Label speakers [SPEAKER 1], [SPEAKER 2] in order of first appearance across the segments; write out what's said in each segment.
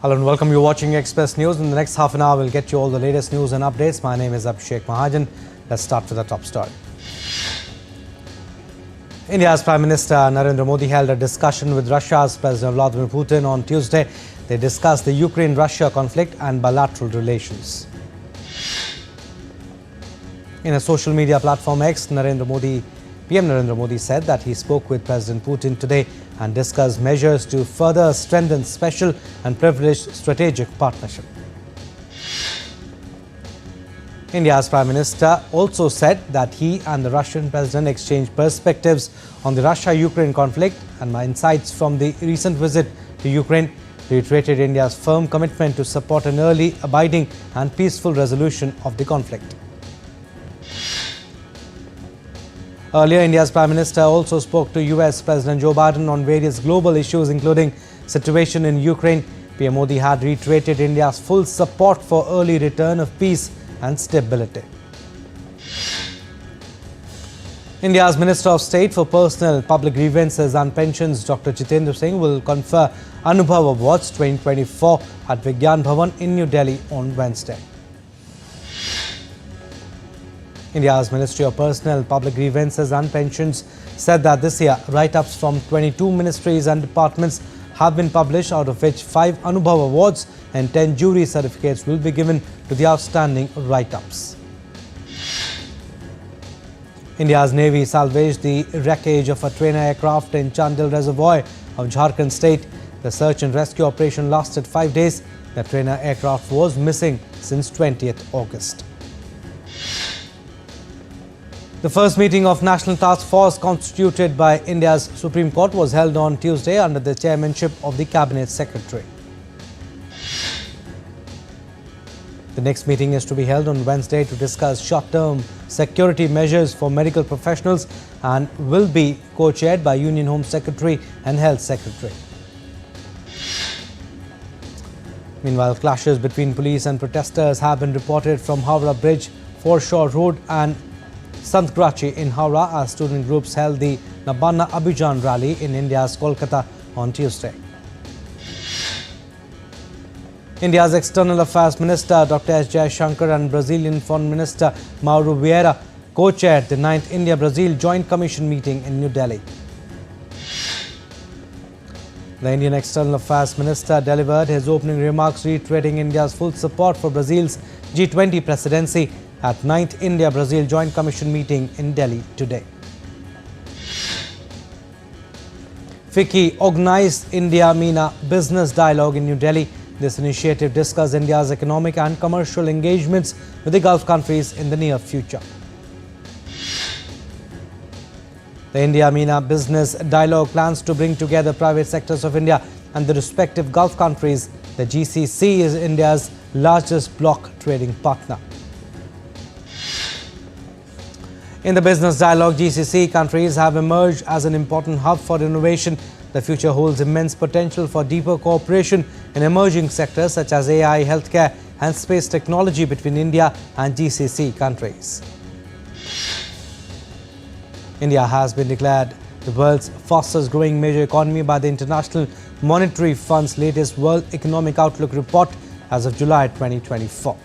[SPEAKER 1] Hello and welcome. You're watching Express News. In the next half an hour, we'll get you all the latest news and updates. My name is Abhishek Mahajan. Let's start with the top story. India's Prime Minister Narendra Modi held a discussion with Russia's President Vladimir Putin on Tuesday. They discussed the Ukraine-Russia conflict and bilateral relations. In a social media platform X, PM Narendra Modi said that he spoke with President Putin today and discussed measures to further strengthen special and privileged strategic partnership. India's Prime Minister also said that he and the Russian President exchanged perspectives on the Russia-Ukraine conflict and insights from the recent visit to Ukraine, reiterated India's firm commitment to support an early, abiding and peaceful resolution of the conflict. Earlier, India's Prime Minister also spoke to US President Joe Biden on various global issues, including situation in Ukraine. PM Modi had reiterated India's full support for early return of peace and stability. India's Minister of State for Personal, Public Grievances and Pensions, Dr. Jitendra Singh, will confer Anubhav Awards 2024 at Vigyan Bhavan in New Delhi on Wednesday. India's Ministry of Personnel, Public Grievances and Pensions said that this year, write-ups from 22 ministries and departments have been published, out of which 5 Anubhav Awards and 10 jury certificates will be given to the outstanding write-ups. India's Navy salvaged the wreckage of a trainer aircraft in Chandil Reservoir of Jharkhand state. The search and rescue operation lasted 5 days. The trainer aircraft was missing since 20th August. The first meeting of National Task Force constituted by India's Supreme Court was held on Tuesday under the chairmanship of the Cabinet Secretary. The next meeting is to be held on Wednesday to discuss short-term security measures for medical professionals and will be co-chaired by Union Home Secretary and Health Secretary. Meanwhile, clashes between police and protesters have been reported from Howrah Bridge, Foreshore Road and Santgrachi in Howrah as student groups held the Nabana Abhijan rally in India's Kolkata on Tuesday. India's External Affairs Minister Dr. S. Jaishankar and Brazilian Foreign Minister Mauro Vieira co-chaired the 9th India-Brazil Joint Commission meeting in New Delhi. The Indian External Affairs Minister delivered his opening remarks reiterating India's full support for Brazil's G20 presidency at 9th India-Brazil Joint Commission meeting in Delhi today. FICCI organized India-MENA Business Dialogue in New Delhi. This initiative discussed India's economic and commercial engagements with the Gulf countries in the near future. The India-MENA Business Dialogue plans to bring together private sectors of India and the respective Gulf countries. The GCC is India's largest bloc trading partner. In the business dialogue, GCC countries have emerged as an important hub for innovation. The future holds immense potential for deeper cooperation in emerging sectors such as AI, healthcare and space technology between India and GCC countries. India has been declared the world's fastest growing major economy by the International Monetary Fund's latest World Economic Outlook report as of July 2024.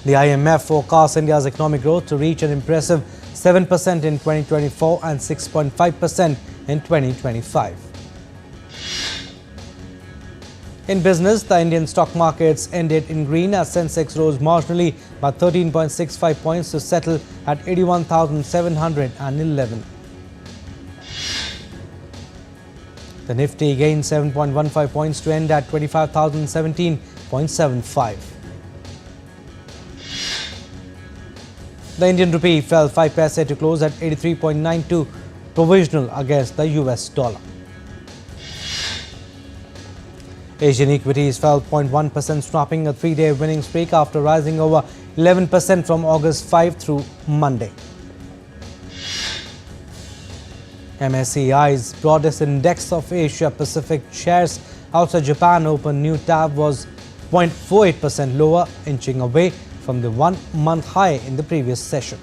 [SPEAKER 1] The IMF forecasts India's economic growth to reach an impressive 7% in 2024 and 6.5% in 2025. In business, the Indian stock markets ended in green as Sensex rose marginally by 13.65 points to settle at 81,711. The Nifty gained 7.15 points to end at 25,017.75. The Indian rupee fell 5 paise to close at 83.92 provisional against the US dollar. Asian equities fell 0.1%, snapping a 3-day winning streak after rising over 11% from August 5 through Monday. MSCI's broadest index of Asia Pacific shares outside Japan opened new tab was 0.48% lower, inching away from the 1-month high in the previous session.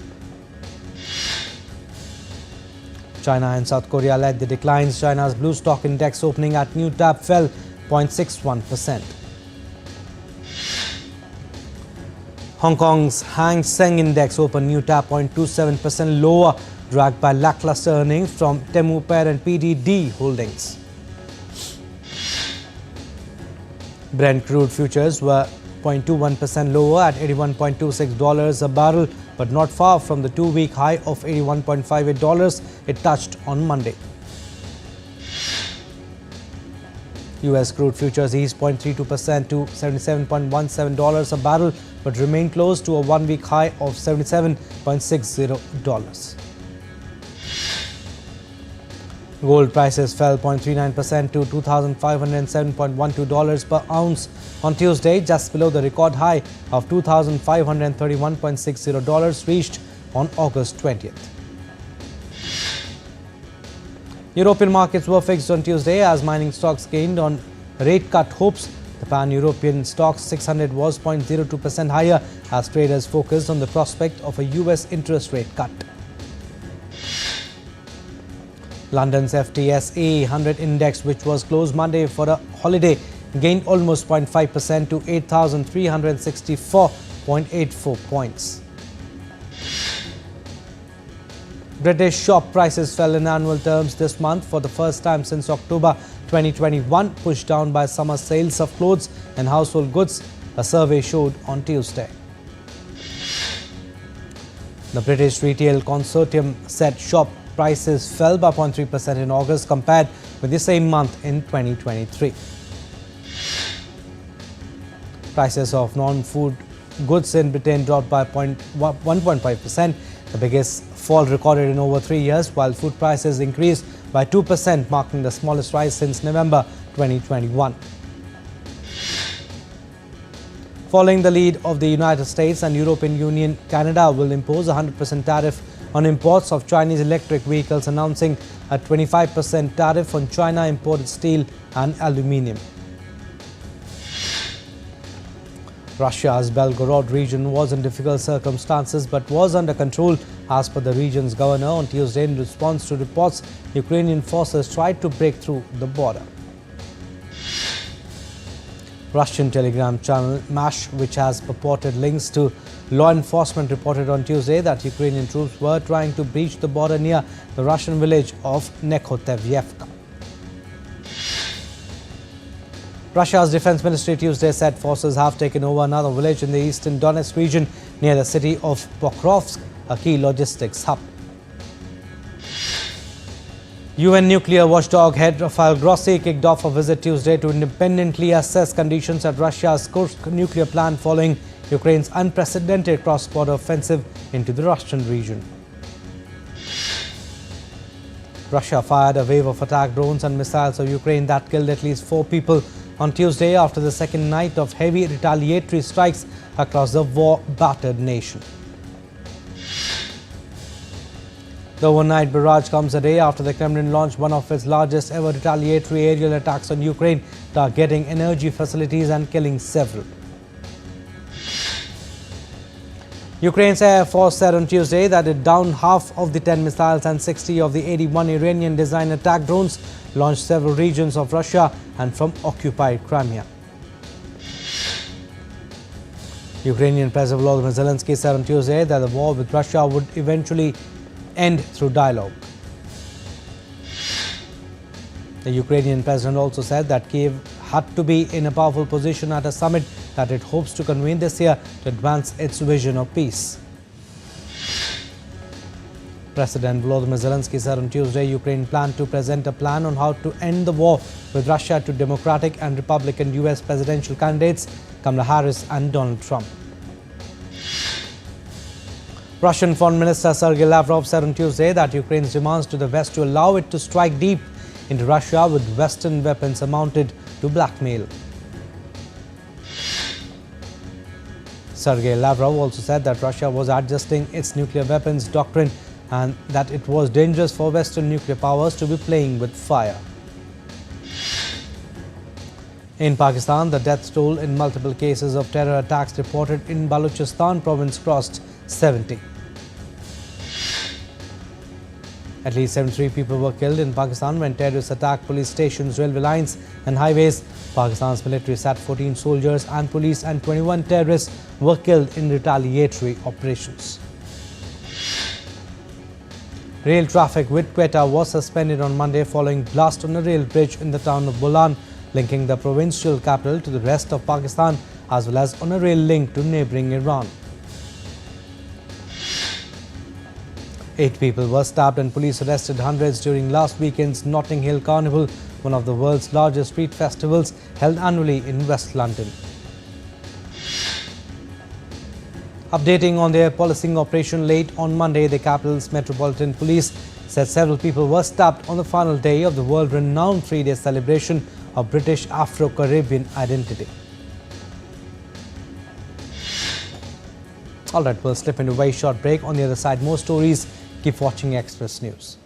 [SPEAKER 1] China and South Korea led the declines. China's blue stock index opening at new tap fell 0.61%. Hong Kong's Hang Seng Index opened new tap 0.27% lower, dragged by lackluster earnings from Temu parent PDD Holdings. Brent crude futures were 0.21% lower at $81.26 a barrel, but not far from the two-week high of $81.58 it touched on Monday. US crude futures eased 0.32% to $77.17 a barrel, but remained close to a one-week high of $77.60. Gold prices fell 0.39% to $2,507.12 per ounce on Tuesday, just below the record high of $2,531.60 reached on August 20th. European markets were fixed on Tuesday as mining stocks gained on rate cut hopes. The pan-European stock 600 was 0.02% higher as traders focused on the prospect of a US interest rate cut. London's FTSE 100 index, which was closed Monday for a holiday, gained almost 0.5% to 8,364.84 points. British shop prices fell in annual terms this month for the first time since October 2021, pushed down by summer sales of clothes and household goods, a survey showed on Tuesday. The British Retail Consortium said shop prices fell by 0.3% in August compared with the same month in 2023. Prices of non-food goods in Britain dropped by 1.5%, the biggest fall recorded in over 3 years, while food prices increased by 2%, marking the smallest rise since November 2021. Following the lead of the United States and European Union, Canada will impose a 100% tariff on imports of Chinese electric vehicles, announcing a 25% tariff on China imported steel and aluminium. Russia's Belgorod region was in difficult circumstances but was under control, as per the region's governor on Tuesday, in response to reports Ukrainian forces tried to break through the border. Russian telegram channel MASH, which has purported links to law enforcement, reported on Tuesday that Ukrainian troops were trying to breach the border near the Russian village of Nekhotevyevka. Russia's defense ministry Tuesday said forces have taken over another village in the eastern Donetsk region near the city of Pokrovsk, a key logistics hub. UN nuclear watchdog head Rafael Grossi kicked off a visit Tuesday to independently assess conditions at Russia's Kursk nuclear plant following Ukraine's unprecedented cross-border offensive into the Russian region. Russia fired a wave of attack drones and missiles of Ukraine that killed at least 4 people on Tuesday after the second night of heavy retaliatory strikes across the war-battered nation. The overnight barrage comes a day after the Kremlin launched one of its largest ever retaliatory aerial attacks on Ukraine, targeting energy facilities and killing several. Ukraine's Air Force said on Tuesday that it downed half of the 10 missiles and 60 of the 81 Iranian-designed attack drones launched several regions of Russia and from occupied Crimea. Ukrainian President Volodymyr Zelensky said on Tuesday that the war with Russia would eventually end through dialogue. The Ukrainian president also said that Kyiv had to be in a powerful position at a summit that it hopes to convene this year to advance its vision of peace. President Volodymyr Zelensky said on Tuesday Ukraine planned to present a plan on how to end the war with Russia to Democratic and Republican US presidential candidates Kamala Harris and Donald Trump. Russian Foreign Minister Sergei Lavrov said on Tuesday that Ukraine's demands to the West to allow it to strike deep into Russia with Western weapons amounted to blackmail. Sergei Lavrov also said that Russia was adjusting its nuclear weapons doctrine and that it was dangerous for Western nuclear powers to be playing with fire. In Pakistan, the death toll in multiple cases of terror attacks reported in Balochistan province crossed 70. At least 73 people were killed in Pakistan when terrorists attacked police stations, railway lines and highways. Pakistan's military said 14 soldiers and police and 21 terrorists were killed in retaliatory operations. Rail traffic with Quetta was suspended on Monday following blast on a rail bridge in the town of Bolan, linking the provincial capital to the rest of Pakistan, as well as on a rail link to neighbouring Iran. 8 people were stabbed and police arrested hundreds during last weekend's Notting Hill Carnival, one of the world's largest street festivals held annually in West London. Updating on their policing operation late on Monday, the capital's Metropolitan Police said several people were stabbed on the final day of the world-renowned 3-day celebration of British Afro-Caribbean identity. All right, we'll slip into a very short break. On the other side, more stories. Keep watching Express News.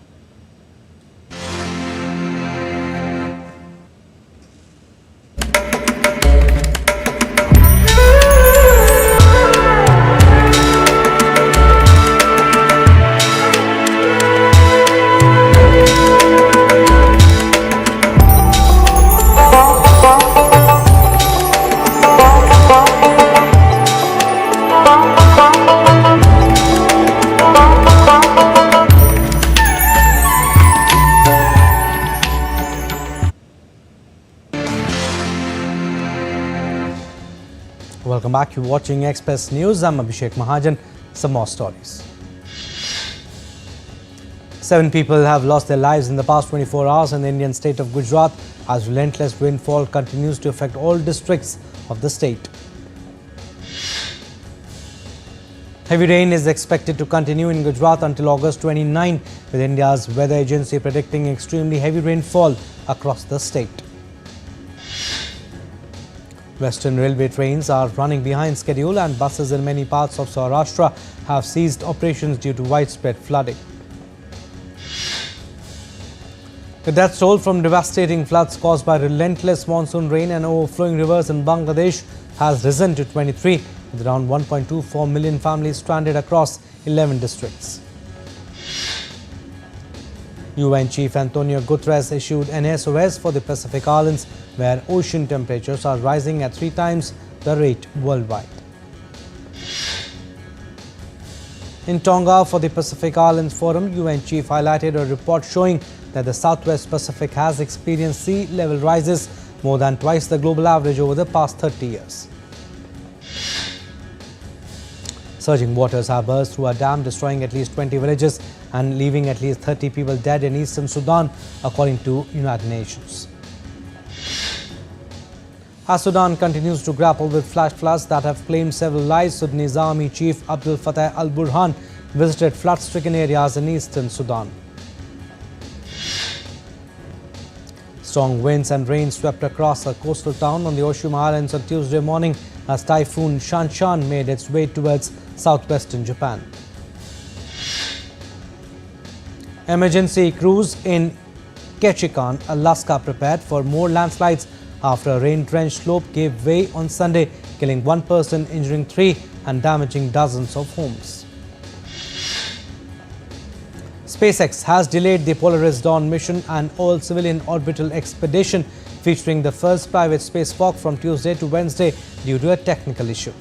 [SPEAKER 1] Welcome back. You're watching Express News. I'm Abhishek Mahajan. Some more stories. 7 people have lost their lives in the past 24 hours in the Indian state of Gujarat as relentless rainfall continues to affect all districts of the state. Heavy rain is expected to continue in Gujarat until August 29, with India's weather agency predicting extremely heavy rainfall across the state. Western railway trains are running behind schedule and buses in many parts of Saurashtra have ceased operations due to widespread flooding. The death toll from devastating floods caused by relentless monsoon rain and overflowing rivers in Bangladesh has risen to 23, with around 1.24 million families stranded across 11 districts. UN Chief Antonio Guterres issued an SOS for the Pacific Islands, where ocean temperatures are rising at 3 times the rate worldwide. In Tonga, for the Pacific Islands Forum, UN Chief highlighted a report showing that the Southwest Pacific has experienced sea level rises more than twice the global average over the past 30 years. Surging waters have burst through a dam, destroying at least 20 villages and leaving at least 30 people dead in eastern Sudan, according to United Nations. As Sudan continues to grapple with flash floods that have claimed several lives, Sudanese Army Chief Abdel Fattah al-Burhan visited flood-stricken areas in eastern Sudan. Strong winds and rain swept across a coastal town on the Oshima Islands on Tuesday morning as Typhoon Shanshan made its way towards southwestern Japan. Emergency crews in Ketchikan, Alaska prepared for more landslides after a rain-drenched slope gave way on Sunday, killing 1 person, injuring 3 and damaging dozens of homes. SpaceX has delayed the Polaris Dawn mission, an all-civilian orbital expedition featuring the first private spacewalk, from Tuesday to Wednesday due to a technical issue.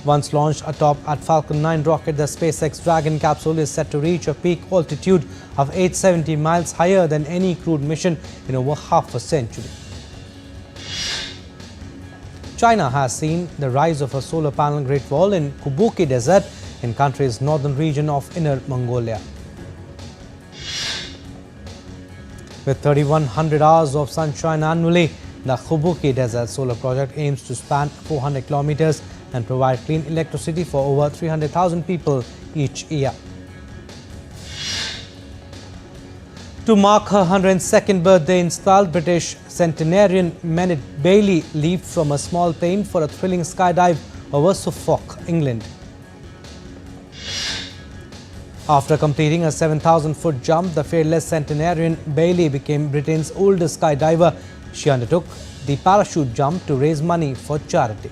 [SPEAKER 1] Once launched atop a Falcon 9 rocket, the SpaceX Dragon capsule is set to reach a peak altitude of 870 miles, higher than any crewed mission in over half a century. China has seen the rise of a solar panel Great Wall in Kubuki Desert in country's northern region of Inner Mongolia. With 3,100 hours of sunshine annually, the Kubuki Desert Solar Project aims to span 400 kilometers and provide clean electricity for over 300,000 people each year. To mark her 102nd birthday in style, British centenarian Mennett Bailey leaped from a small plane for a thrilling skydive over Suffolk, England. After completing a 7,000-foot jump, the fearless centenarian Bailey became Britain's oldest skydiver. She undertook the parachute jump to raise money for charity.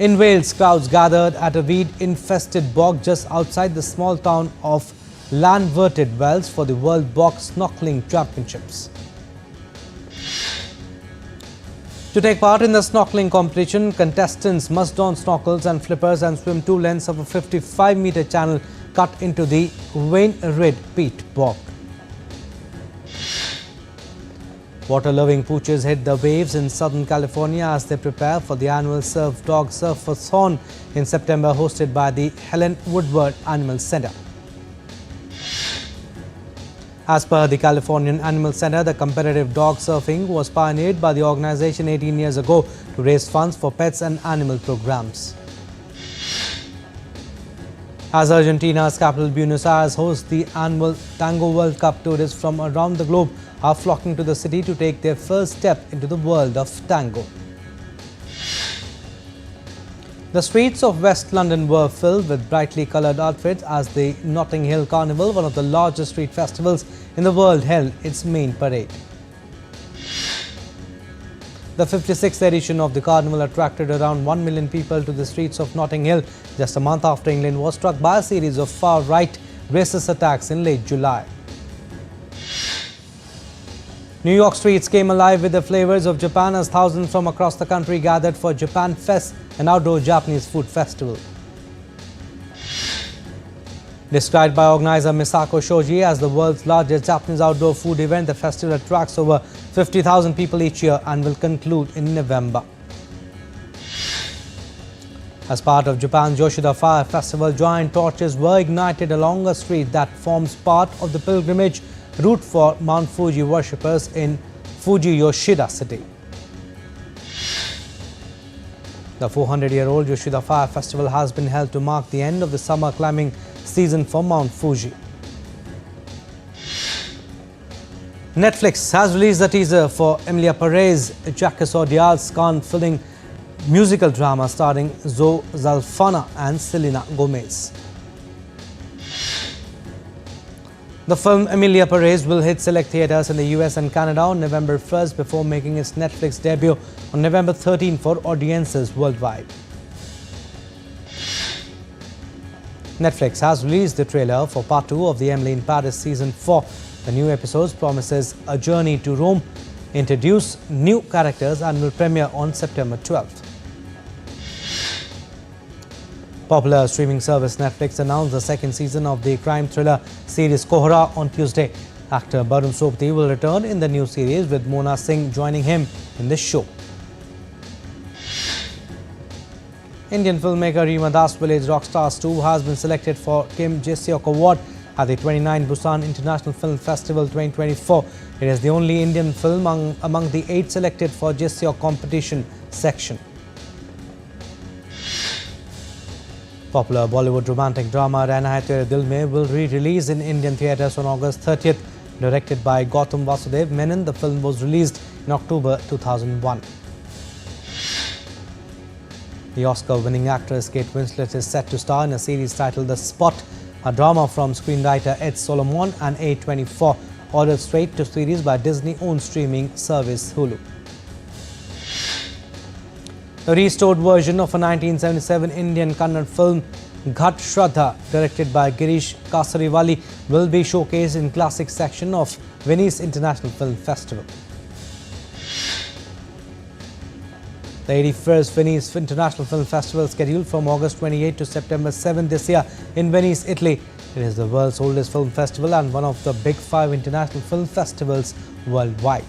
[SPEAKER 1] In Wales, crowds gathered at a weed-infested bog just outside the small town of Llanverted Wells for the World Bog Snorkeling Championships. To take part in the snorkeling competition, contestants must don snorkels and flippers and swim 2 lengths of a 55-meter channel cut into the Wainwright peat bog. Water-loving pooches hit the waves in Southern California as they prepare for the annual Surf Dog Surfathon in September, hosted by the Helen Woodward Animal Center. As per the Californian Animal Center, the competitive dog surfing was pioneered by the organization 18 years ago to raise funds for pets and animal programs. As Argentina's capital Buenos Aires hosts the annual Tango World Cup, tourists from around the globe are flocking to the city to take their first step into the world of tango. The streets of West London were filled with brightly coloured outfits as the Notting Hill Carnival, one of the largest street festivals in the world, held its main parade. The 56th edition of the carnival attracted around 1 million people to the streets of Notting Hill just a month after England was struck by a series of far-right racist attacks in late July. New York streets came alive with the flavors of Japan as thousands from across the country gathered for Japan Fest, an outdoor Japanese food festival. Described by organizer Misako Shoji as the world's largest Japanese outdoor food event, the festival attracts over 50,000 people each year and will conclude in November. As part of Japan's Yoshida Fire Festival, giant torches were ignited along a street that forms part of the pilgrimage route for Mount Fuji worshippers in Fuji Yoshida city. The 400-year-old Yoshida Fire Festival has been held to mark the end of the summer climbing season for Mount Fuji. Netflix has released a teaser for Emilia Perez, Jacques Audiard's Cannes-filling musical drama starring Zoe Zalfana and Selena Gomez. The film Emilia Perez will hit select theatres in the US and Canada on November 1st before making its Netflix debut on November 13 for audiences worldwide. Netflix has released the trailer for Part 2 of the Emily in Paris Season 4. The new episode promises a journey to Rome, introduce new characters and will premiere on September 12th. Popular streaming service Netflix announced the second season of the crime thriller series Kohra on Tuesday. Actor Barun Sobti will return in the new series, with Mona Singh joining him in the show. Indian filmmaker Reema Das Village Rockstars 2 has been selected for Kim Jae-seok Award at the 29th Busan International Film Festival 2024. It is the only Indian film among the 8 selected for Jae-seok competition section. Popular Bollywood romantic drama Rehna Hai Tere Dil Mein will re-release in Indian theatres on August 30th. Directed by Gautam Vasudev Menon, the film was released in October 2001. The Oscar-winning actress Kate Winslet is set to star in a series titled The Spot, a drama from screenwriter Ed Solomon and A24, ordered straight to series by Disney-owned streaming service Hulu. A restored version of a 1977 Indian Kannada film, Ghat Shraddha, directed by Girish Kasariwali, will be showcased in Classic section of Venice International Film Festival. The 81st Venice International Film Festival, scheduled from August 28 to September 7 this year in Venice, Italy. It is the world's oldest film festival and one of the big 5 international film festivals worldwide.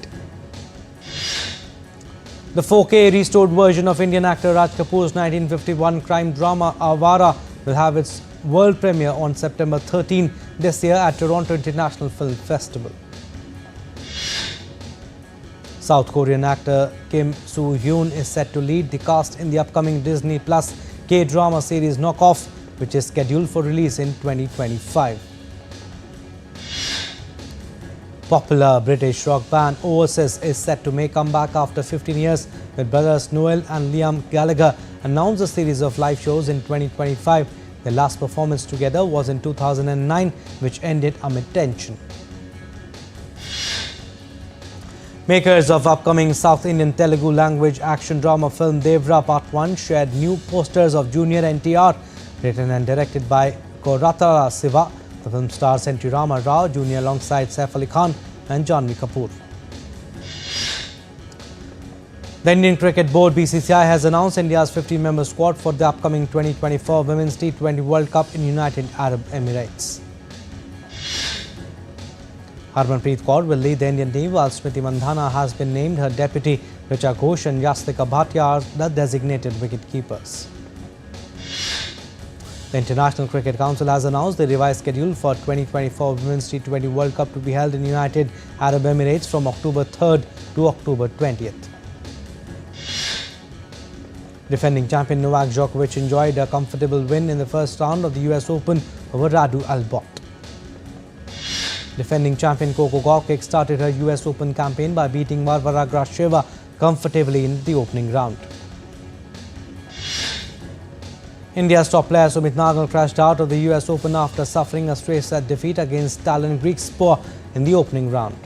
[SPEAKER 1] The 4K restored version of Indian actor Raj Kapoor's 1951 crime drama Avara will have its world premiere on September 13 this year at Toronto International Film Festival. South Korean actor Kim Soo-hyun is set to lead the cast in the upcoming Disney Plus K-drama series Knockoff, which is scheduled for release in 2025. Popular British rock band Oasis is set to make a comeback after 15 years, with brothers Noel and Liam Gallagher announced a series of live shows in 2025. Their last performance together was in 2009, which ended amid tension. Makers of upcoming South Indian Telugu language action drama film Devra Part 1 shared new posters of Junior NTR, written and directed by Koratala Siva. The film stars N.T. Rama Rao Jr. alongside Saif Ali Khan and Janhvi Kapoor. The Indian Cricket Board (BCCI) has announced India's 50-member squad for the upcoming 2024 Women's T20 World Cup in United Arab Emirates. Harmanpreet Kaur will lead the Indian team, while Smriti Mandhana has been named her deputy. Richa Ghosh and Yastika Bhatia are the designated wicket-keepers. The International Cricket Council has announced the revised schedule for 2024 Women's T20 World Cup to be held in United Arab Emirates from October 3rd to October 20th. Defending champion Novak Djokovic enjoyed a comfortable win in the first round of the US Open over Radu Albot. Defending champion Coco Gauff kick-started her US Open campaign by beating Varvara Gracheva comfortably in the opening round. India's top player Sumit Nagal crashed out of the US Open after suffering a straight set defeat against Talon Griekspoor in the opening round.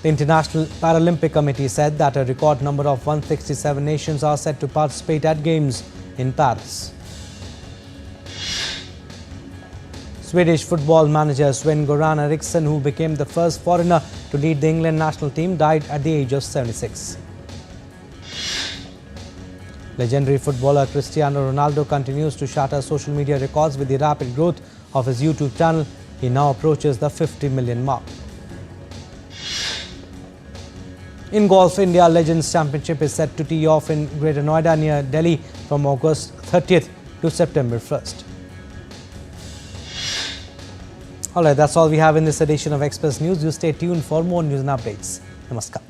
[SPEAKER 1] The International Paralympic Committee said that a record number of 167 nations are set to participate at Games in Paris. Swedish football manager Sven-Göran Eriksson, who became the first foreigner to lead the England national team, died at the age of 76. Legendary footballer Cristiano Ronaldo continues to shatter social media records with the rapid growth of his YouTube channel. He now approaches the 50 million mark. In golf, India Legends Championship is set to tee off in Greater Noida near Delhi from August 30th to September 1st. Alright, that's all we have in this edition of Express News. You stay tuned for more news and updates. Namaskar.